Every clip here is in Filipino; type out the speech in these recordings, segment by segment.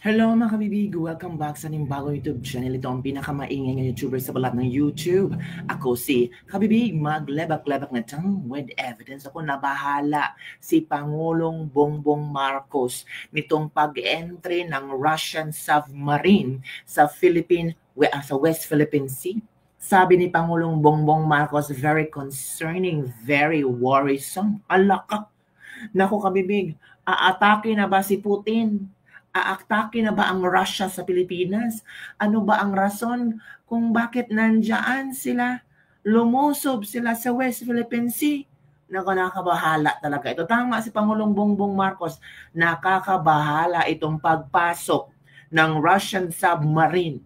Hello mga kabibig! Welcome back sa ating bagong YouTube channel. Ito ang pinakamaingay ng YouTuber sa balat ng YouTube. Ako si Kabibig, maglebak-lebak na tang with evidence. Ako nabahala si Pangulong Bongbong Marcos nitong pag-entry ng Russian submarine sa West Philippine Sea. Sabi ni Pangulong Bongbong Marcos, very concerning, very worrisome. Alaka! Naku kabibig, aatake na ba si Putin? Aatake na ba ang Russia sa Pilipinas? Ano ba ang rason kung bakit nandyan sila? Lumusob sila sa West Philippine Sea. Nakakabahala talaga. Ito tama si Pangulong Bongbong Marcos. Nakakabahala itong pagpasok ng Russian submarine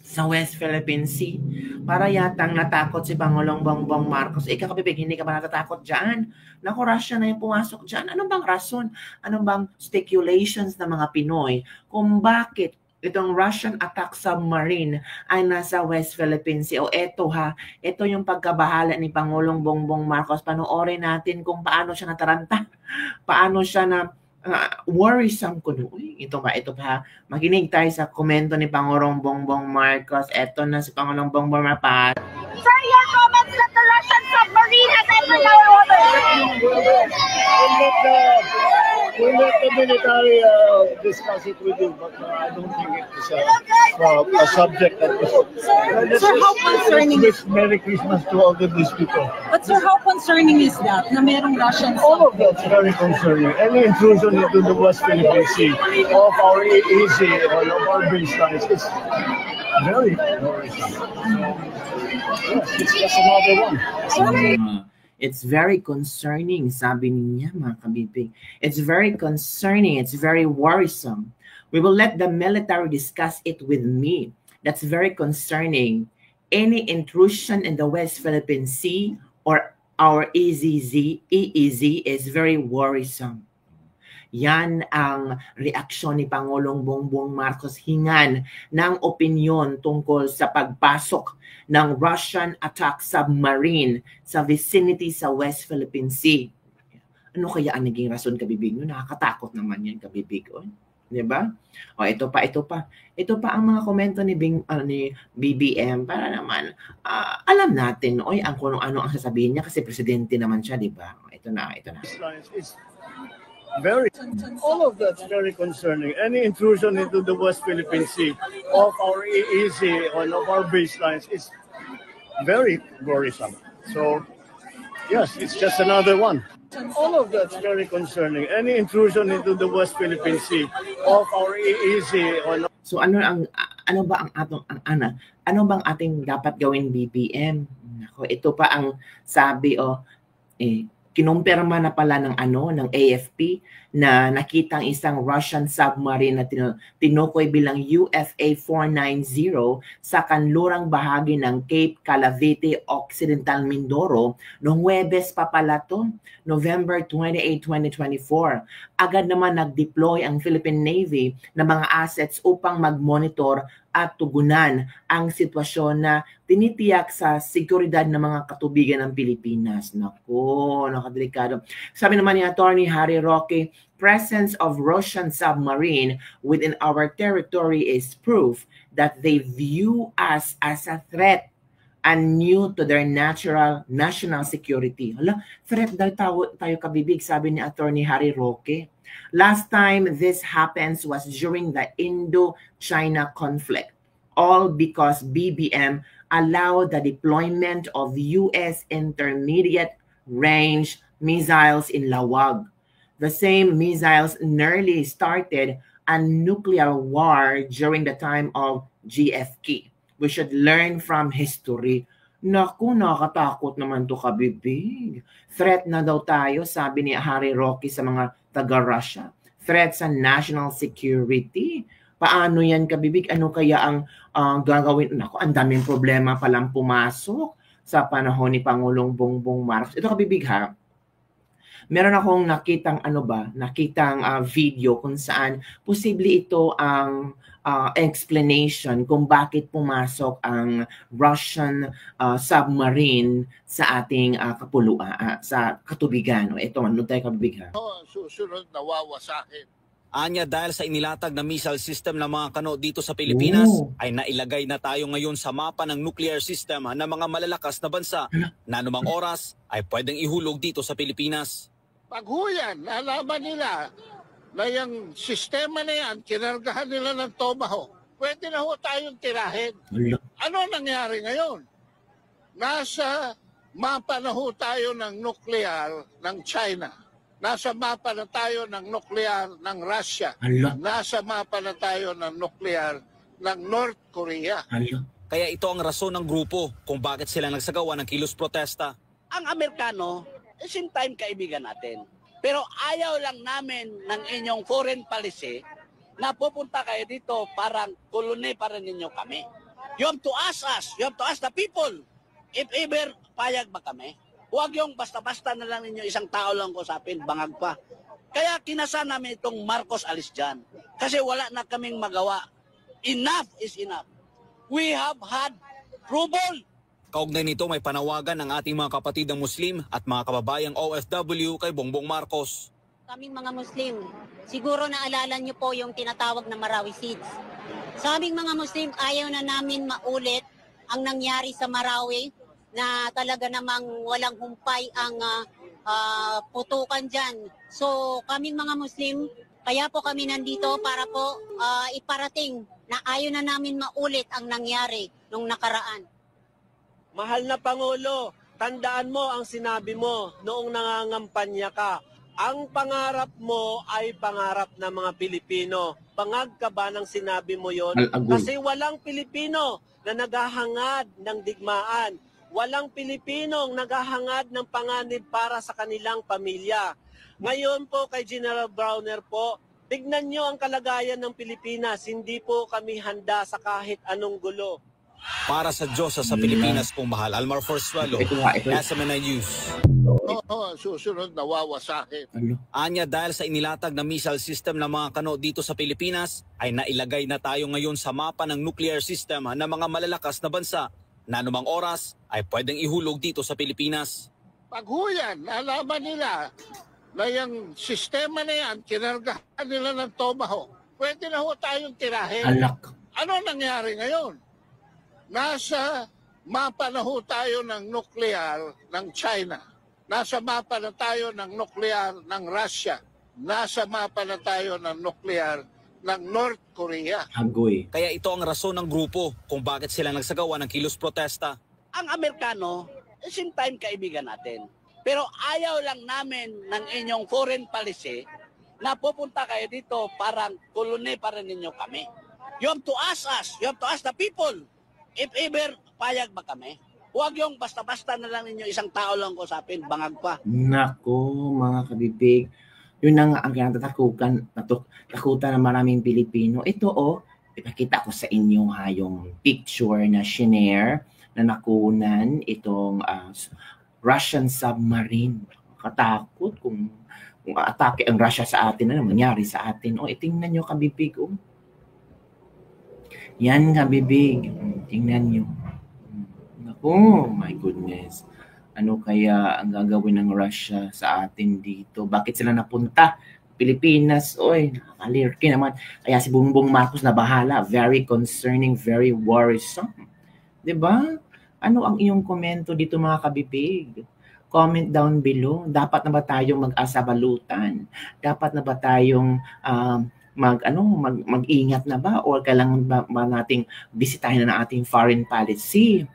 sa West Philippine Sea. Para yatang natakot si Pangulong Bongbong Marcos. Ikaw kabibig, hindi ka ba natatakot dyan? Naku, Russia na yung pumasok dyan. Anong bang rason? Anong bang speculations ng mga Pinoy kung bakit itong Russian attack submarine ay nasa West Philippine Sea? O eto ito yung pagkabahala ni Pangulong Bongbong Marcos. Panoorin natin kung paano siya nataranta. Paano siya na worrisome ko no. Ito pa. Makinig tayo sa komento ni Pangulong Bongbong Marcos. Ito na si Pangulong Bongbong Marcos. Sir, your comments that the Russian submarine has entered our waters. We'll let the military discuss it with you, but I don't think it is a subject that Sir, how concerning is Merry Christmas to all of these people. But sir, how concerning is that na merong Russian All of that's very concerning. Any intrusion into the West Philippine Sea of our EEZ or of our baselines is very worrisome. Yes, it's just another one. It's very concerning, sabi niya mga kabibig. It's very concerning. It's very worrisome. We will let the military discuss it with me. That's very concerning. Any intrusion in the West Philippine Sea or our EEZ is very worrisome. Yan ang reaksyon ni Pangulong Bongbong Marcos hingan ng opinyon tungkol sa pagpasok ng Russian attack submarine sa vicinity sa West Philippine Sea. Ano kaya ang naging rason kabibig? Nakakatakot naman yan kabibig. Di ba? Ito pa. Ito pa ang mga komento ni BBM para naman alam natin kung ano ang sasabihin niya kasi presidente naman siya, di ba? Ito na. All of that's very concerning. Any intrusion into the West Philippine Sea of our EEZ or of our baselines is very worrisome. So, yes, it's just another one. All of that's very concerning. Any intrusion into the West Philippine Sea of our EEZ or So ano bang ating dapat gawin BBM? Ito pa ang sabi kinumpirma na pala ng AFP na nakitang isang Russian submarine na tinukoy bilang UFA 490 sa kanlurang bahagi ng Cape Calavite, Occidental Mindoro noong Huwebes pa pala to, November 28, 2024. Agad naman nag-deploy ang Philippine Navy ng mga assets upang mag-monitor at tugunan ang sitwasyon na tinitiyak sa seguridad ng mga katubigan ng Pilipinas. Naku, nakadelikado. Sabi naman ni Attorney Harry Roque, presence of Russian submarine within our territory is proof that they view us as a threat and new to their national security. Threat daw tayo kabibig, sabi ni Attorney Harry Roque. Last time this happens was during the Indo-China conflict, all because BBM allowed the deployment of U.S. intermediate range missiles in Lawag. The same missiles nearly started a nuclear war during the time of GFK. We should learn from history. Naku, nakakatakot naman to kabibig. Threat na daw tayo, sabi ni Harry Roque sa mga taga-Russia. Threat sa national security. Paano yan kabibig? Ano kaya ang gagawin? Naku, ang daming problema palang pumasok sa panahon ni Pangulong Bongbong Marcos. Ito kabibig meron akong nakitang video kung saan posible ito ang explanation kung bakit pumasok ang Russian submarine sa ating sa katubigan. Ito, ano tayo kabibig Susunod nawawasakin. Anya dahil sa inilatag na missile system ng mga kano dito sa Pilipinas, ay nailagay na tayo ngayon sa mapa ng nuclear system ng mga malalakas na bansa na anumang oras ay pwedeng ihulog dito sa Pilipinas. Pag huyan, nalaman nila na yung sistema na yan, kinargahan nila ng Tomahawk, pwede na ho tayong tirahin. Ano nangyari ngayon? Nasa mapa na ho tayo ng nuclear ng China. Nasa mapa na tayo ng nuklear ng Russia. Nasa mapa na tayo ng nuklear ng North Korea. Kaya ito ang rason ng grupo kung bakit sila nagsagawa ng kilos protesta. Ang Amerikano, same time kaibigan natin. Pero ayaw lang namin ng inyong foreign policy na pupunta kayo dito parang koloni para ninyo kami. You have to ask us, you have to ask the people if ever payag ba kami. Huwag yung basta-basta na lang ninyo isang tao lang kusapin, bangag pa. Kaya kinasa namin itong Marcos alis dyan. Kasi wala na kaming magawa. Enough is enough. We have had trouble. Kaugnay nito may panawagan ng ating mga kapatid ng Muslim at mga kababayang OFW kay Bongbong Marcos. Kaming mga Muslim, siguro naalala niyo po yung tinatawag na Marawi Seeds. Sa aming mga Muslim, ayaw na namin maulit ang nangyari sa Marawi, na talaga namang walang humpay ang putukan dyan. So kaming mga Muslim, kaya po kami nandito para po iparating na ayaw na namin maulit ang nangyari nung nakaraan. Mahal na Pangulo, tandaan mo ang sinabi mo noong nangangampanya ka. Ang pangarap mo ay pangarap ng mga Pilipino. Bangag ka ba ng sinabi mo yon? Kasi walang Pilipino na naghahangad ng digmaan. Walang Pilipinong naghahangad ng panganib para sa kanilang pamilya. Ngayon po kay General Browner po, tignan nyo ang kalagayan ng Pilipinas. Hindi po kami handa sa kahit anong gulo. Para sa Diyos sa Pilipinas pong mahal, Almar Forsuelo, SMNI News. Susunod nawawasakin. Anya dahil sa inilatag na missile system ng mga kano dito sa Pilipinas, ay nailagay na tayo ngayon sa mapa ng nuclear system ng mga malalakas na bansa na anumang oras ay pwedeng ihulog dito sa Pilipinas. Pag huyan, nalaman nila na yung sistema na yan, kinargahan nila ng Tomahawk, pwede na ho tayong tirahin. Ano nangyari ngayon? Nasa mapa na ho tayo ng nuclear ng China. Nasa mapa na tayo ng nuclear ng Russia. Nasa mapa na tayo ng nuclear ng North Korea. Kaya ito ang rason ng grupo kung bakit sila nagsagawa ng kilos protesta. Ang Amerikano, same time kaibigan natin. Pero ayaw lang namin ng inyong foreign policy na pupunta kayo dito parang koloni para ninyo kami. You have to ask us, you have to ask the people if ever payag ba kami. Huwag yung basta-basta na lang ninyo isang tao lang kusapin, bangag pa. Nako, mga kabibig. Yun na nga ang kinatatakutan ng maraming Pilipino. Ito ipakita ko sa inyo yung picture na shinare na nakunan itong Russian submarine. Katakot kung atake ang Russia sa atin, ano mangyari sa atin. Tingnan nyo kabibig. Yan kabibig. Tingnan nyo. Naku, my goodness. Ano kaya ang gagawin ng Russia sa atin dito? Bakit sila napunta? Pilipinas, nakakalirki naman. Kaya si Bongbong Marcos na bahala. Very concerning, very worrisome. Diba? Ano ang iyong komento dito mga kabibig? Comment down below. Dapat na ba tayong mag-asabalutan? Dapat na ba tayong mag-ingat na ba? O kailangan ba nating bisitahin na ng ating foreign policy?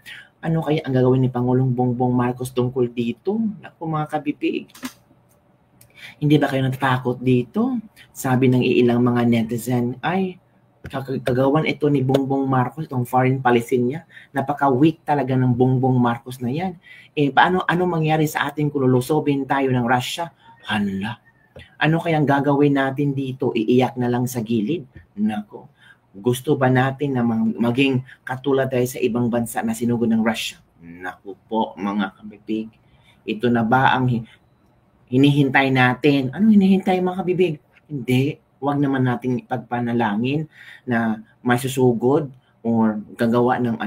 Ano kaya ang gagawin ni Pangulong Bongbong Marcos tungkol dito? Naku mga kabibig. Hindi ba kayo natatakot dito? Sabi ng ilang mga netizen, ay kagawan ito ni Bongbong Marcos, itong foreign policy niya. Napaka-weak talaga ng Bongbong Marcos na yan. Ano mangyari sa ating kung lulusobin tayo ng Russia? Hala. Ano kayang gagawin natin dito? Iiyak na lang sa gilid? Nako. Gusto ba natin na maging katulad tayo sa ibang bansa na sinugod ng Russia? Naku po mga kabibig. Ito na ba ang hinihintay natin? Ano hinihintay mga kabibig? Hindi. Huwag naman natin ipagpanalangin na may susugod or gagawa ng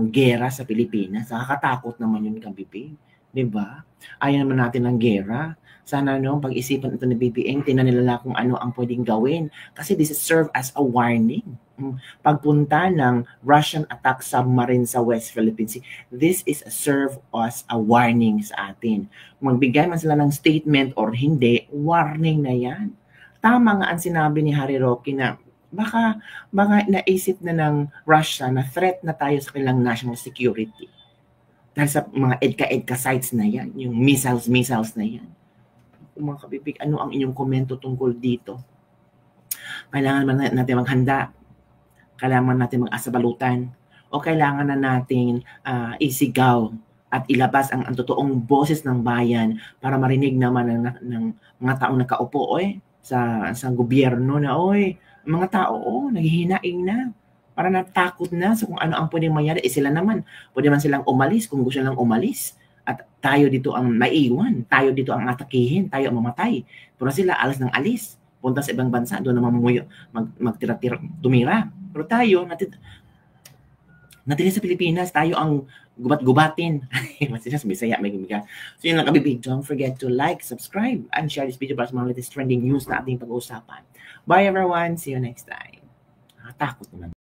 gera sa Pilipinas. Nakakatakot naman yun kabibig. Diba? Ayaw naman natin ng gera Sana pag-isipan ito ni BBM, tingnan nila kung ano ang pwedeng gawin. Kasi this is serve as a warning. Pagpunta ng Russian attack submarine sa West Philippine Sea, this is a serve as a warning sa atin. Kung magbigay man sila ng statement or hindi, warning na yan. Tama nga ang sinabi ni Harry Roque na baka naisip na ng Russia na threat na tayo sa kanilang national security. Dahil sa mga EDCA sites na yan, yung missiles na yan. Mga kabibig, ano ang inyong komento tungkol dito? Kailangan natin maghanda? Kailangan natin mag-asabalutan? O kailangan na natin isigaw at ilabas ang totoong boses ng bayan para marinig naman ng mga taong nakaupo sa gobyerno na mga tao naghihinaing na. Para natakot na sa kung ano ang pwedeng mangyari. Sila naman, pwede man silang umalis kung gusto nilang umalis. At tayo dito ang maiwan, tayo dito ang atakihin, tayo ang mamatay. Pero sila alas ng alis, punta sa ibang bansa, doon naman magtira-tira, tumira. Pero tayo, natin sa Pilipinas, tayo ang gubat-gubatin. Masaya sa Bisaya, may gimiga. So yun lang kabibig, don't forget to like, subscribe, and share this video para sa mga latest trending news na ating pag-uusapan. Bye everyone, see you next time. Takot naman.